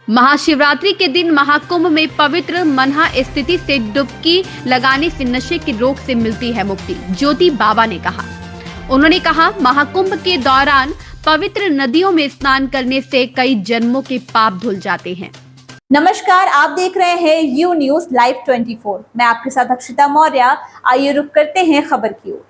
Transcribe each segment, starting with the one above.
महाशिवरात्रि के दिन महाकुंभ में पवित्र मनहा स्थिति से डुबकी लगाने से नशे की रोग से मिलती है मुक्ति, ज्योति बाबा ने कहा। उन्होंने कहा, महाकुंभ के दौरान पवित्र नदियों में स्नान करने से कई जन्मों के पाप धुल जाते हैं। नमस्कार, आप देख रहे हैं यू न्यूज लाइव 24। मैं आपके साथ अक्षिता मौर्य। आइए रुक करते हैं खबर की ओर।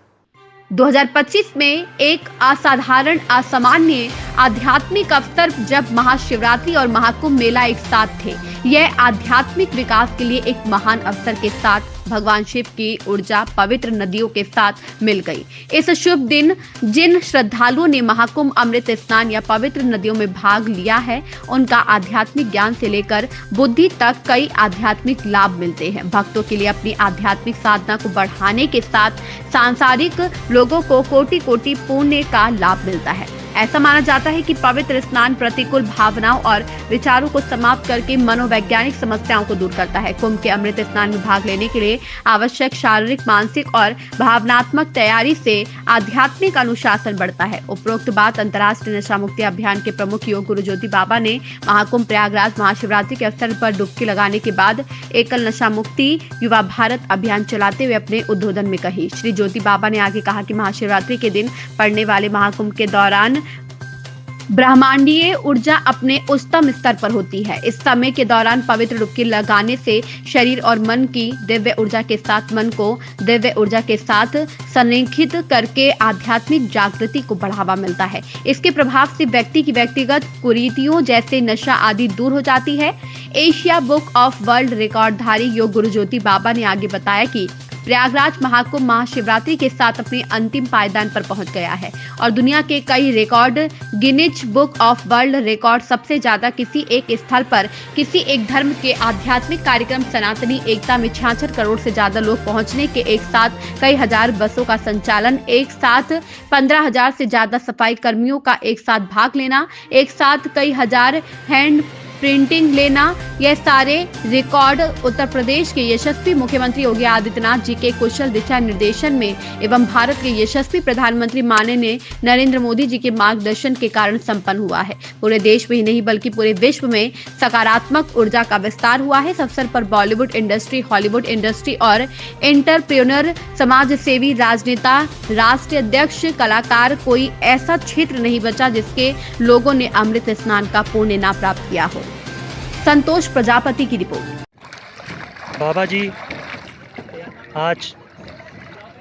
2025 में एक असाधारण असामान्य आध्यात्मिक अवसर जब महाशिवरात्रि और महाकुंभ मेला एक साथ थे। यह आध्यात्मिक विकास के लिए एक महान अवसर के साथ भगवान शिव की ऊर्जा पवित्र नदियों के साथ मिल गई। इस शुभ दिन जिन श्रद्धालुओं ने महाकुंभ अमृत स्नान या पवित्र नदियों में भाग लिया है, उनका आध्यात्मिक ज्ञान से लेकर बुद्धि तक कई आध्यात्मिक लाभ मिलते हैं। भक्तों के लिए अपनी आध्यात्मिक साधना को बढ़ाने के साथ सांसारिक लोगों को कोटि कोटि पुण्य का लाभ मिलता है। ऐसा माना जाता है कि पवित्र स्नान प्रतिकूल भावनाओं और विचारों को समाप्त करके मनोवैज्ञानिक समस्याओं को दूर करता है। कुंभ के अमृत स्नान में भाग लेने के लिए आवश्यक शारीरिक, मानसिक और भावनात्मक तैयारी से आध्यात्मिक अनुशासन बढ़ता है। उपरोक्त बात अंतर्राष्ट्रीय नशा मुक्ति अभियान के प्रमुख योग गुरु ज्योति बाबा ने महाकुंभ प्रयागराज महाशिवरात्रि के अवसर पर डुबकी लगाने के बाद एकल नशा मुक्ति युवा भारत अभियान चलाते हुए अपने उद्बोधन में कही। श्री ज्योति बाबा ने आगे कहा कि महाशिवरात्रि के दिन पड़ने वाले महाकुंभ के दौरान ब्रह्मांडीय ऊर्जा अपने उच्चतम स्तर पर होती है। इस समय के दौरान पवित्र डुबकी लगाने से शरीर और मन की दिव्य ऊर्जा के साथ मन को दिव्य ऊर्जा के साथ संरेखित करके आध्यात्मिक जागृति को बढ़ावा मिलता है। इसके प्रभाव से व्यक्ति की व्यक्तिगत कुरीतियों जैसे नशा आदि दूर हो जाती है। Asia book of world रिकॉर्डधारी yoga guru ज्योति बाबा ने आगे बताया कि प्रयागराज महाकुंभ महाशिवरात्रि के साथ अपने अंतिम पायदान पर पहुंच गया है और दुनिया के कई record Guinness book of world record सबसे ज्यादा किसी एक स्थल पर किसी एक धर्म के आध्यात्मिक कार्यक्रम सनातनी एकता में 66 करोड़ से ज्यादा लोग पहुंचने के, एक साथ कई हजार बसों का संचालन, एक साथ 15,000 से ज्यादा सफाई कर्मियों का एक साथ भाग लेना, एक साथ कई हजार हैंड प्रिंटिंग लेना, यह सारे रिकॉर्ड उत्तर प्रदेश के यशस्वी मुख्यमंत्री योगी आदित्यनाथ जी के कुशल दिशा निर्देशन में एवं भारत के यशस्वी प्रधानमंत्री माननीय नरेंद्र मोदी जी के मार्गदर्शन के कारण संपन्न हुआ है। पूरे देश में ही नहीं बल्कि पूरे विश्व में सकारात्मक ऊर्जा का विस्तार हुआ है। इस अवसर पर बॉलीवुड इंडस्ट्री, हॉलीवुड इंडस्ट्री और एंटरप्रेन्योर, समाज सेवी, राजनेता, राष्ट्रीय अध्यक्ष, कलाकार, कोई ऐसा क्षेत्र नहीं बचा जिसके लोगों ने अमृत स्नान का पुण्य न प्राप्त किया हो। संतोष प्रजापति की रिपोर्ट। बाबा जी, आज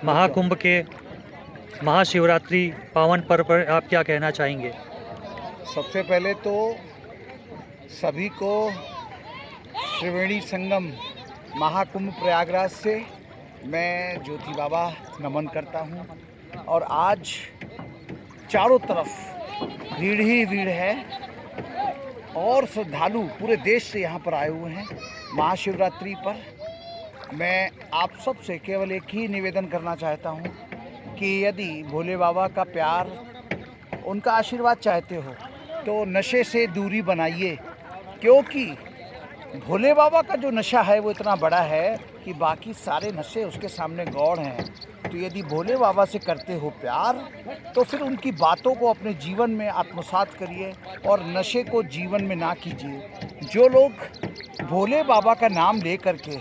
महाकुंभ के महाशिवरात्रि पावन पर्व पर आप क्या कहना चाहेंगे? सबसे पहले तो सभी को त्रिवेणी संगम महाकुंभ प्रयागराज से मैं ज्योति बाबा नमन करता हूं। और आज चारों तरफ भीड़ ही भीड़ है और श्रद्धालु पूरे देश से यहाँ पर आए हुए हैं महाशिवरात्रि पर। मैं आप सब से केवल एक ही निवेदन करना चाहता हूँ कि यदि भोले बाबा का प्यार, उनका आशीर्वाद चाहते हो तो नशे से दूरी बनाइए, क्योंकि भोले बाबा का जो नशा है वो इतना बड़ा है कि बाकी सारे नशे उसके सामने गौड़ हैं। तो यदि भोले बाबा से करते हो प्यार तो फिर उनकी बातों को अपने जीवन में आत्मसात करिए और नशे को जीवन में ना कीजिए। जो लोग भोले बाबा का नाम ले करके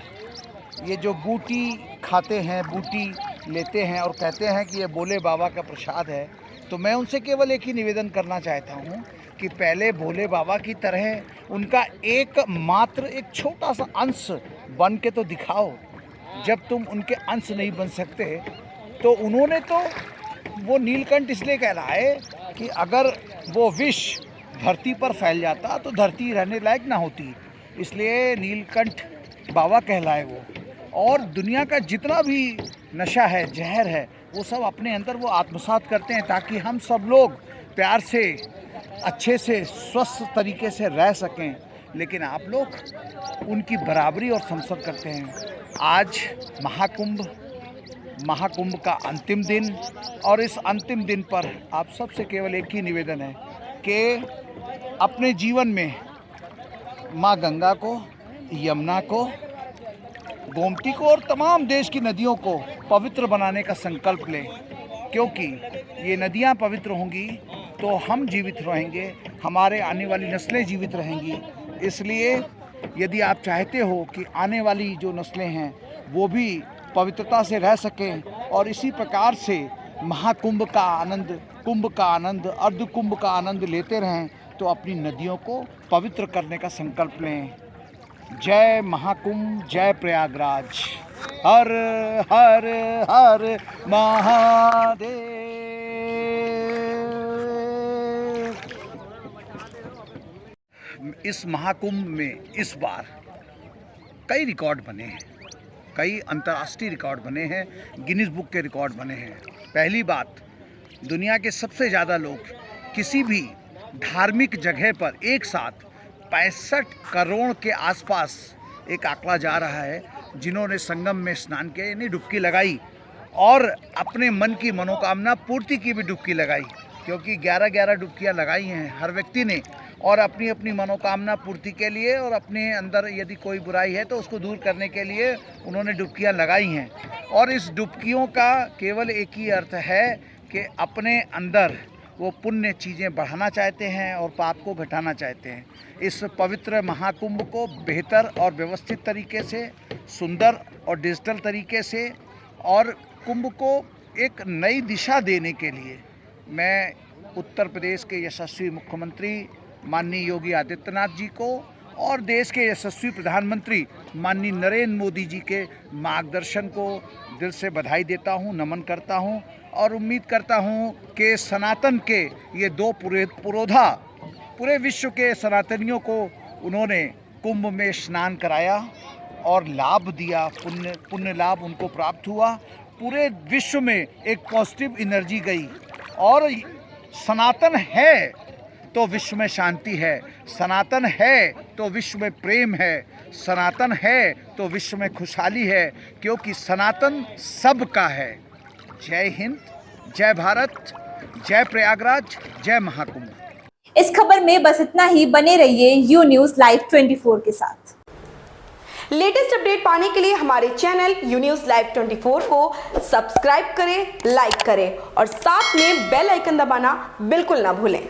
ये जो बूटी खाते हैं, बूटी लेते हैं और कहते हैं कि ये भोले बाबा का प्रसाद है, तो मैं उनसे केवल एक ही निवेदन करना चाहता हूँ कि पहले भोले बाबा की तरह उनका एकमात्र एक छोटा सा अंश बन के तो दिखाओ। जब तुम उनके अंश नहीं बन सकते तो उन्होंने तो वो नीलकंठ इसलिए कहलाए कि अगर वो विष धरती पर फैल जाता तो धरती रहने लायक ना होती, इसलिए नीलकंठ बाबा कहलाए वो। और दुनिया का जितना भी नशा है, जहर है, वो सब अपने अंदर वो आत्मसात करते हैं ताकि हम सब लोग प्यार से, अच्छे से, स्वस्थ तरीके से रह सकें। लेकिन आप लोग उनकी बराबरी और समसत करते हैं। आज महाकुंभ का अंतिम दिन, और इस अंतिम दिन पर आप सबसे केवल एक ही निवेदन है कि अपने जीवन में माँ गंगा को, यमुना को, गोमती को और तमाम देश की नदियों को पवित्र बनाने का संकल्प लें, क्योंकि ये नदियाँ पवित्र होंगी तो हम जीवित रहेंगे, हमारे आने वाली नस्लें जीवित रहेंगी। इसलिए यदि आप चाहते हो कि आने वाली जो नस्लें हैं वो भी पवित्रता से रह सकें और इसी प्रकार से महाकुंभ का आनंद, कुंभ का आनंद, अर्ध कुंभ का आनंद लेते रहें, तो अपनी नदियों को पवित्र करने का संकल्प लें। जय महाकुंभ, जय प्रयागराज। हर हर हर महादेव। इस महाकुंभ में इस बार कई रिकॉर्ड बने हैं, कई अंतर्राष्ट्रीय रिकॉर्ड बने हैं, गिनीज बुक के रिकॉर्ड बने हैं। पहली बात, दुनिया के सबसे ज़्यादा लोग किसी भी धार्मिक जगह पर एक साथ 65 करोड़ के आसपास एक आंकड़ा जा रहा है जिन्होंने संगम में स्नान किया, यानी डुबकी लगाई और अपने मन की मनोकामना पूर्ति की भी डुबकी लगाई, क्योंकि 11-11 डुबकियाँ लगाई हैं हर व्यक्ति ने, और अपनी अपनी मनोकामना पूर्ति के लिए और अपने अंदर यदि कोई बुराई है तो उसको दूर करने के लिए उन्होंने डुबकियाँ लगाई हैं। और इस डुबकियों का केवल एक ही अर्थ है कि अपने अंदर वो पुण्य चीज़ें बढ़ाना चाहते हैं और पाप को घटाना चाहते हैं। इस पवित्र महाकुंभ को बेहतर और व्यवस्थित तरीके से, सुंदर और डिजिटल तरीके से और कुंभ को एक नई दिशा देने के लिए मैं उत्तर प्रदेश के यशस्वी मुख्यमंत्री माननीय योगी आदित्यनाथ जी को और देश के यशस्वी प्रधानमंत्री माननीय नरेंद्र मोदी जी के मार्गदर्शन को दिल से बधाई देता हूं, नमन करता हूं और उम्मीद करता हूं कि सनातन के ये दो पुरोधा पूरे विश्व के सनातनियों को उन्होंने कुंभ में स्नान कराया और लाभ दिया, पुण्य लाभ उनको प्राप्त हुआ। पूरे विश्व में एक पॉजिटिव एनर्जी गई और सनातन है तो विश्व में शांति है, सनातन है तो विश्व में प्रेम है, सनातन है तो विश्व में खुशहाली है, क्योंकि सनातन सबका है। जय हिंद, जय भारत, जय प्रयागराज, जय महाकुंभ। इस खबर में बस इतना ही। बने रहिए यू न्यूज़ लाइव 24 के साथ। लेटेस्ट अपडेट पाने के लिए हमारे चैनल यू न्यूज़ लाइव 24 को सब्सक्राइब करें, लाइक करें और साथ में बेल आइकन दबाना बिल्कुल ना भूलें।